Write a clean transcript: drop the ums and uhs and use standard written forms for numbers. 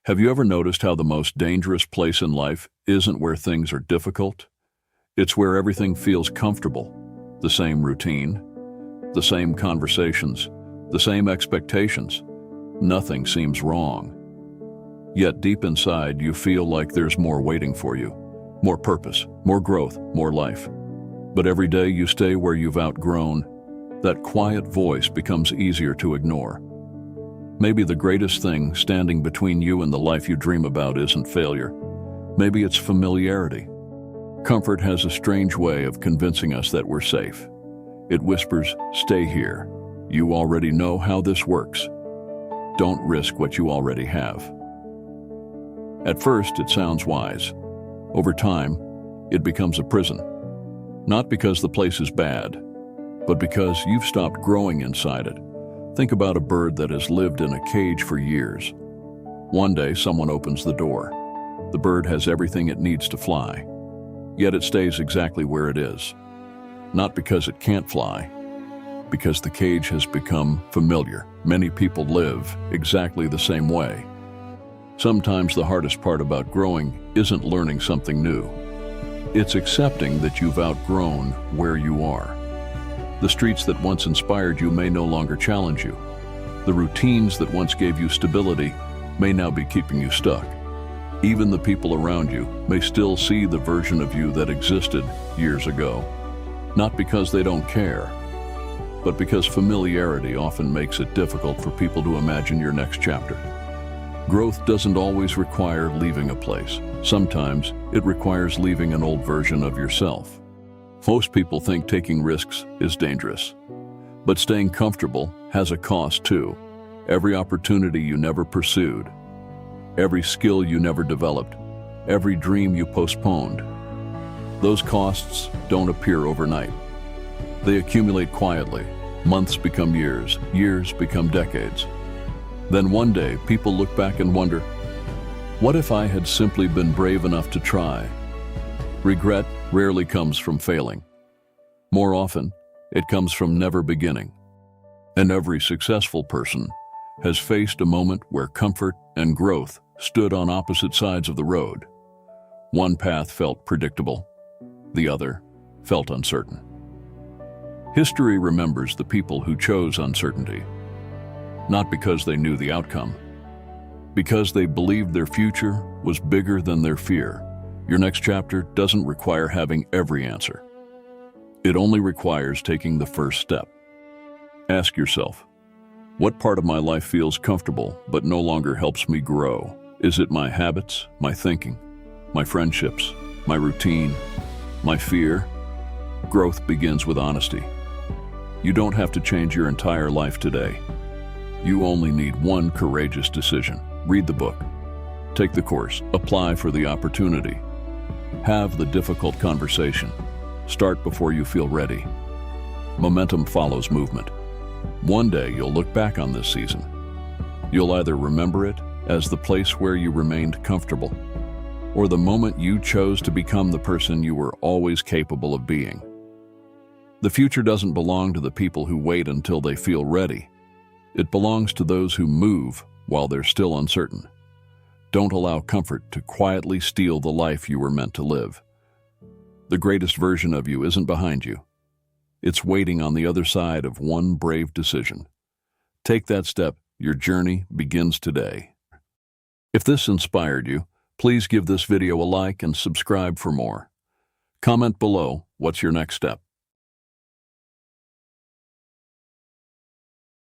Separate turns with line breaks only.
Have you ever noticed how the most dangerous place in life isn't where things are difficult? It's where everything feels comfortable. The same routine, the same conversations, the same expectations. Nothing seems wrong. Yet deep inside, you feel like there's more waiting for you. More purpose, more growth, more life. But every day you stay where you've outgrown, that quiet voice becomes easier to ignore. Maybe the greatest thing standing between you and the life you dream about isn't failure. Maybe it's familiarity. Comfort has a strange way of convincing us that we're safe. It whispers, "Stay here. You already know how this works. Don't risk what you already have." At first, it sounds wise. Over time, it becomes a prison. Not because the place is bad, but because you've stopped growing inside it. Think about a bird that has lived in a cage for years. One day, someone opens the door. The bird has everything it needs to fly, yet it stays exactly where it is. Not because it can't fly, because the cage has become familiar. Many people live exactly the same way. Sometimes the hardest part about growing isn't learning something new. It's accepting that you've outgrown where you are. The streets that once inspired you may no longer challenge you. The routines that once gave you stability may now be keeping you stuck. Even the people around you may still see the version of you that existed years ago. Not because they don't care, but because familiarity often makes it difficult for people to imagine your next chapter. Growth doesn't always require leaving a place. Sometimes it requires leaving an old version of yourself. Most people think taking risks is dangerous, but staying comfortable has a cost too. Every opportunity you never pursued, every skill you never developed, every dream you postponed. Those costs don't appear overnight. They accumulate quietly. Months become years, years become decades. Then one day, people look back and wonder, what if I had simply been brave enough to try? Regret rarely comes from failing. More often, it comes from never beginning. And every successful person has faced a moment where comfort and growth stood on opposite sides of the road. One path felt predictable, the other felt uncertain. History remembers the people who chose uncertainty, not because they knew the outcome, because they believed their future was bigger than their fear. Your next chapter doesn't require having every answer. It only requires taking the first step. Ask yourself, what part of my life feels comfortable but no longer helps me grow? Is it my habits, my thinking, my friendships, my routine, my fear? Growth begins with honesty. You don't have to change your entire life today. You only need one courageous decision. Read the book, take the course, apply for the opportunity. Have the difficult conversation. Start before you feel ready. Momentum follows movement. One day you'll look back on this season. You'll either remember it as the place where you remained comfortable, or the moment you chose to become the person you were always capable of being. The future doesn't belong to the people who wait until they feel ready. It belongs to those who move while they're still uncertain. Don't allow comfort to quietly steal the life you were meant to live. The greatest version of you isn't behind you. It's waiting on the other side of one brave decision. Take that step. Your journey begins today. If this inspired you, please give this video a like and subscribe for more. Comment below, what's your next step?